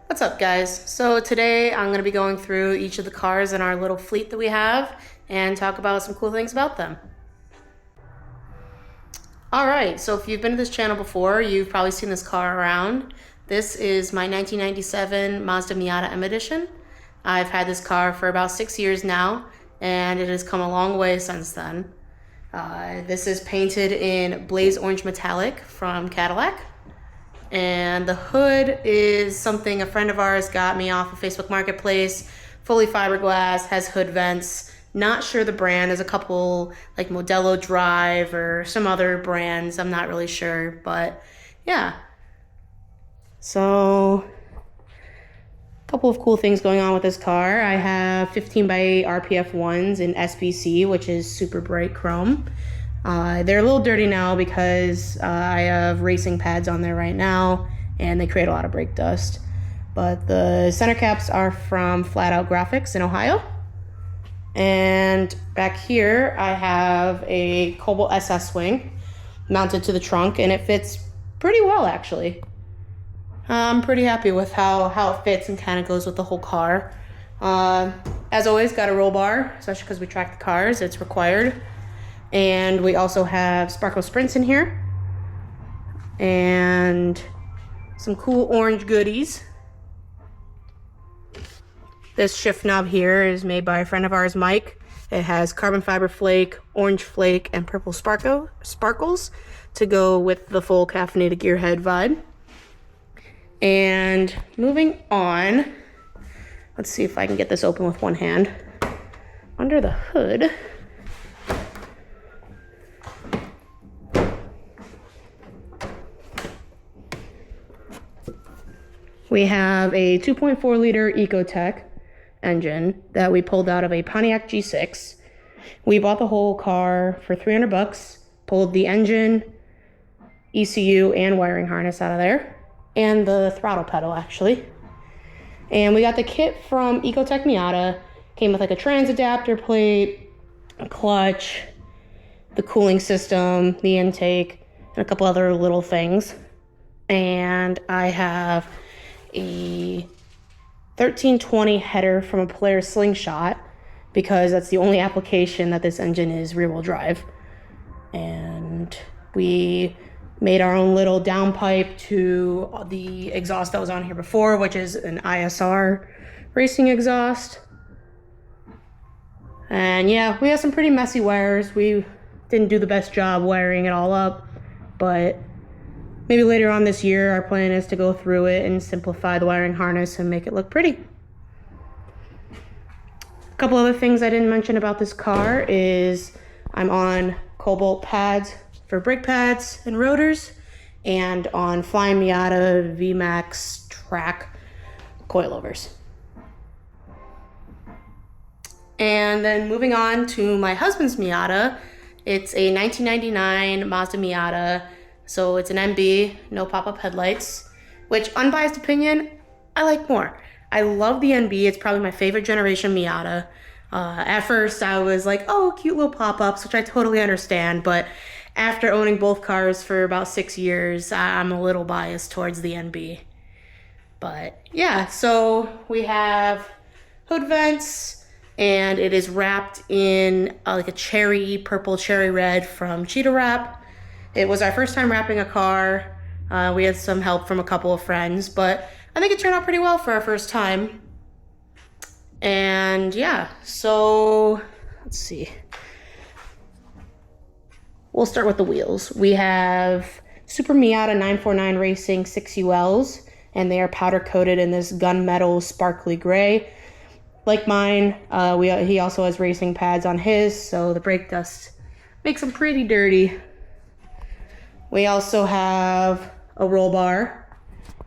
What's up, guys? So today I'm going to be going through each of the cars in our little fleet that we have and talk about some cool things about them. Alright, so if you've been to this channel before, you've probably seen this car around. This is my 1997 Mazda Miata M Edition. I've had this car for about 6 years now, and it has come a long way since then. This is painted in Blaze Orange Metallic from Cadillac. And the hood is something a friend of ours got me off of Facebook Marketplace. Fully fiberglass, has hood vents. Not sure the brand. There's a couple like Modelo Drive or some other brands. I'm not really sure, but yeah. So, a couple of cool things going on with this car. I have 15 by 8 RPF 1s in SBC, which is super bright chrome. They're a little dirty now because I have racing pads on there right now and they create a lot of brake dust. But the center caps are from Flat Out Graphics in Ohio. And back here I have a Cobalt SS wing mounted to the trunk, and it fits pretty well actually. I'm pretty happy with how it fits and kind of goes with the whole car. As always, got a roll bar, especially because we track the cars, it's required. And we also have Sparkle Sprints in here. And some cool orange goodies. This shift knob here is made by a friend of ours, Mike. It has carbon fiber flake, orange flake, and purple sparkles to go with the full caffeinated Gearhead vibe. And moving on, let's see if I can get this open with one hand. Under the hood, we have a 2.4 liter Ecotec engine that we pulled out of a Pontiac G6. We bought the whole car for $300, pulled the engine, ECU, and wiring harness out of there, and the throttle pedal actually. And we got the kit from Ecotec Miata. Came with like a trans adapter plate, a clutch, the cooling system, the intake, and a couple other little things. And I have a 1320 header from a Polaris Slingshot because that's the only application that this engine is rear-wheel drive. And we made our own little downpipe to the exhaust that was on here before, which is an ISR racing exhaust. And yeah, we have some pretty messy wires. We didn't do the best job wiring it all up, but maybe later on this year, our plan is to go through it and simplify the wiring harness and make it look pretty. A couple other things I didn't mention about this car is I'm on Cobalt pads for brake pads and rotors, and on Flying Miata VMAX track coilovers. And then moving on to my husband's Miata, it's a 1999 Mazda Miata. So it's an MB, no pop-up headlights, which, unbiased opinion, I like more. I love the NB. It's probably my favorite generation Miata. At first, I was like, oh, cute little pop-ups, which I totally understand. But after owning both cars for about 6 years, I'm a little biased towards the NB. But yeah, so we have hood vents, and it is wrapped in like a purple cherry red from Cheetah Wrap. It was our first time wrapping a car. We had some help from a couple of friends, but I think it turned out pretty well for our first time. And yeah, so let's see. We'll start with the wheels. We have Super Miata 949 Racing 6ULs, and they are powder coated in this gunmetal sparkly gray. Like mine, he also has racing pads on his, so the brake dust makes them pretty dirty. We also have a roll bar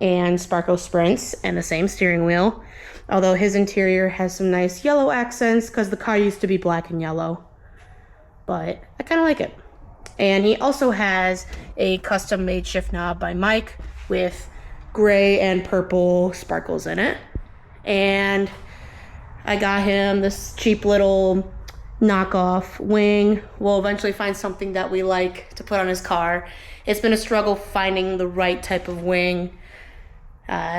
and Sparkle Sprints and the same steering wheel, although his interior has some nice yellow accents because the car used to be black and yellow, but I kind of like it. And he also has a custom made shift knob by Mike with gray and purple sparkles in it. And I got him this cheap little knockoff wing. We'll eventually find something that we like to put on his car. It's been a struggle finding the right type of wing.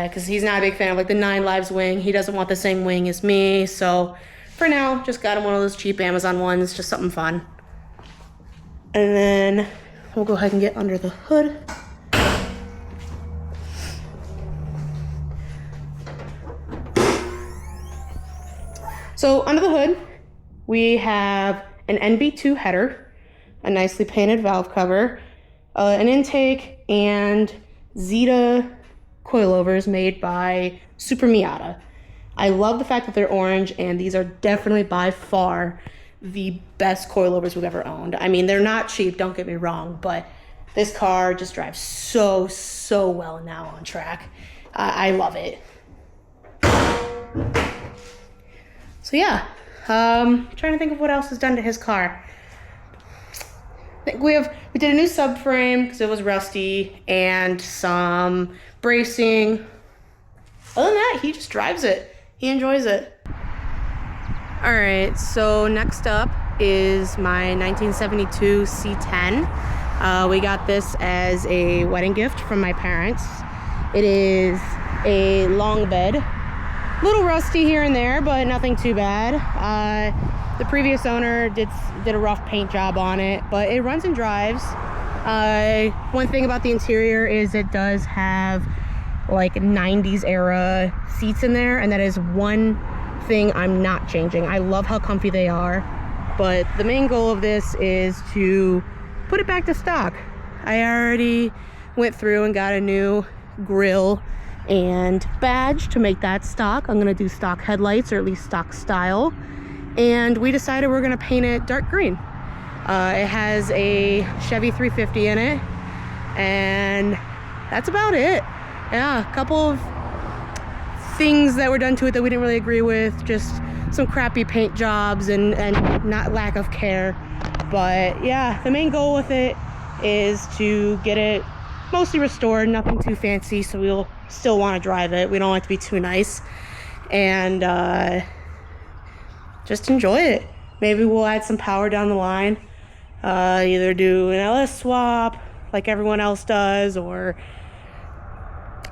because he's not a big fan of like the 9 Lives wing. He doesn't want the same wing as me. So for now, just got him one of those cheap Amazon ones, just something fun. And then we'll go ahead and get under the hood. So under the hood, we have an NB2 header, a nicely painted valve cover, an intake, and Zeta coilovers made by Super Miata. I love the fact that they're orange, and these are definitely by far the best coilovers we've ever owned. I mean, they're not cheap, don't get me wrong, but this car just drives so well now on track. I love it. So yeah, trying to think of what else is done to his car. I think we did a new subframe because it was rusty, and some bracing. Other than that, he just drives it. He enjoys it. All right, so next up is my 1972 C10. We got this as a wedding gift from my parents. It is a long bed. A little rusty here and there, but nothing too bad. The previous owner did a rough paint job on it, but it runs and drives. One thing about the interior is it does have like 90s era seats in there, and that is one thing I'm not changing. I love how comfy they are, but the main goal of this is to put it back to stock. I already went through and got a new grille and badge to make that stock. I'm gonna do stock headlights, or at least stock style, and we decided we're gonna paint it dark green. It has a Chevy 350 in it, and that's about it. Yeah, a couple of things that were done to it that we didn't really agree with, just some crappy paint jobs and not lack of care. But yeah, the main goal with it is to get it mostly restored, nothing too fancy, so we'll still want to drive it. We don't want it to be too nice, and just enjoy it. Maybe we'll add some power down the line, either do an LS swap like everyone else does, or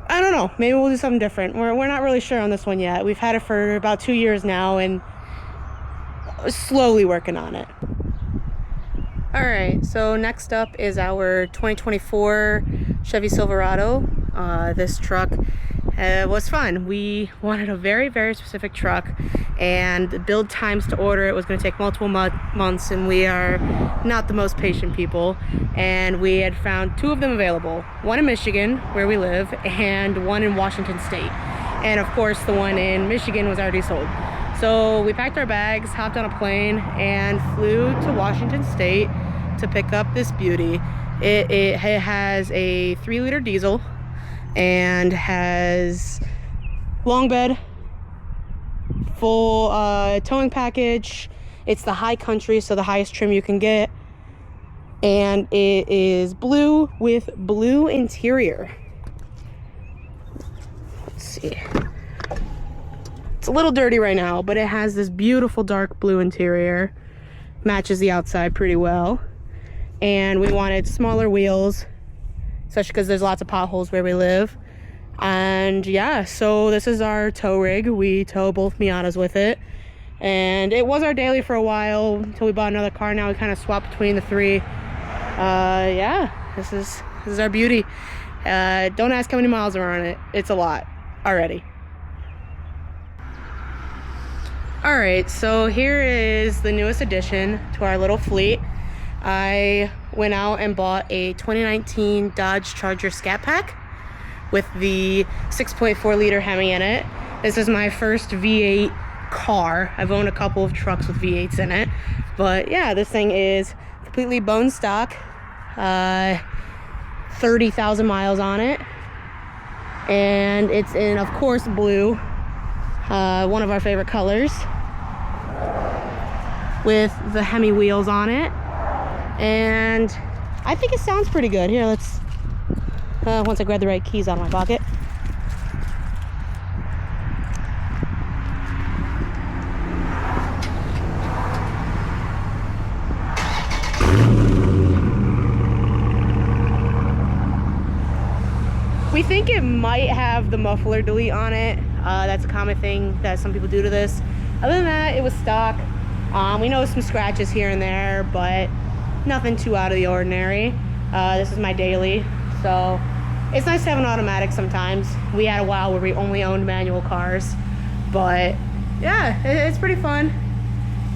I don't know, maybe we'll do something different. We're not really sure on this one yet. We've had it for about 2 years now, and slowly working on it. All right, so next up is our 2024 Chevy Silverado. This truck was fun. We wanted a very specific truck, and the build times to order it was going to take multiple months, and we are not the most patient people. And we had found 2 of them available, one in Michigan where we live, and one in Washington State. And of course the one in Michigan was already sold. So we packed our bags, hopped on a plane, and flew to Washington State to pick up this beauty. It has a 3-liter diesel and has long bed, full towing package. It's the high country, so the highest trim you can get. And it is blue with blue interior. Let's see. It's a little dirty right now, but it has this beautiful dark blue interior. Matches the outside pretty well. And we wanted smaller wheels, especially because there's lots of potholes where we live. And yeah, so this is our tow rig. We tow both Miatas with it. And it was our daily for a while until we bought another car. Now we kind of swap between the 3. Yeah, this is our beauty. Don't ask how many miles are on it. It's a lot already. All right, so here is the newest addition to our little fleet. I went out and bought a 2019 Dodge Charger Scat Pack with the 6.4 liter Hemi in it. This is my first V8 car. I've owned a couple of trucks with V8s in it, but yeah, this thing is completely bone stock. 30,000 miles on it, and it's in, of course, blue, one of our favorite colors, with the Hemi wheels on it. And I think it sounds pretty good. Here, let's once I grab the right keys out of my pocket. We We think it might have the muffler delete on it. That's a common thing that some people do to this. Other than that, it was stock. We know some scratches here and there, but nothing too out of the ordinary. This is my daily, so it's nice to have an automatic sometimes. We had a while where we only owned manual cars, but yeah, it's pretty fun.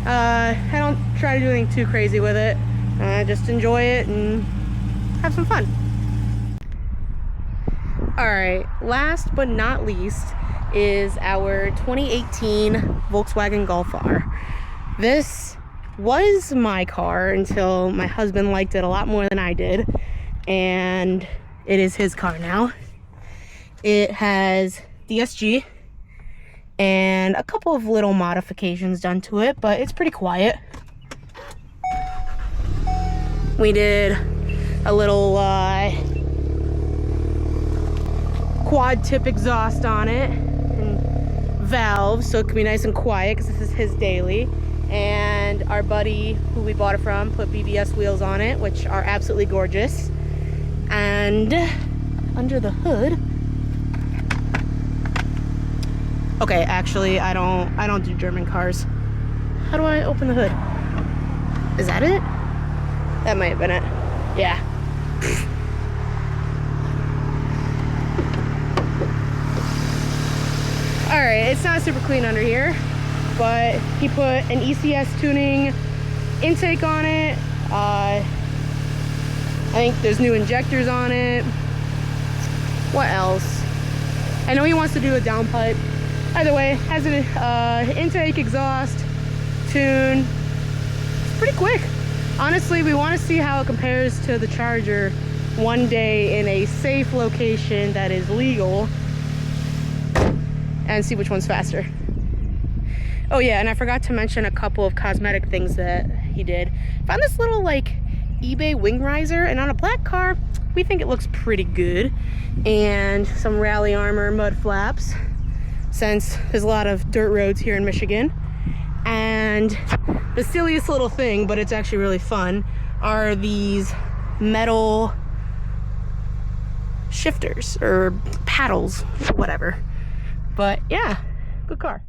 I don't try to do anything too crazy with it. Just enjoy it and have some fun. All right, last but not least is our 2018 Volkswagen Golf R. This was my car until my husband liked it a lot more than I did, and it is his car now. It has DSG and a couple of little modifications done to it, but it's pretty quiet. We did a little quad tip exhaust on it and valves, so it can be nice and quiet because this is his daily. And our buddy who we bought it from put BBS wheels on it, which are absolutely gorgeous. And under the hood, okay, actually I don't do German cars. How do I open the hood? Is that it? That might have been it. Yeah. All right, it's not super clean under here, but he put an ECS tuning intake on it. I think there's new injectors on it. What else? I know he wants to do a downpipe. Either way, has an intake, exhaust, tune. It's pretty quick. Honestly, we want to see how it compares to the Charger one day in a safe location that is legal and see which one's faster. Oh yeah, and I forgot to mention a couple of cosmetic things that he did. Found this little like eBay wing riser, and on a black car, we think it looks pretty good. And some rally armor mud flaps, since there's a lot of dirt roads here in Michigan. And the silliest little thing, but it's actually really fun, are these metal shifters or paddles, whatever. But yeah, good car.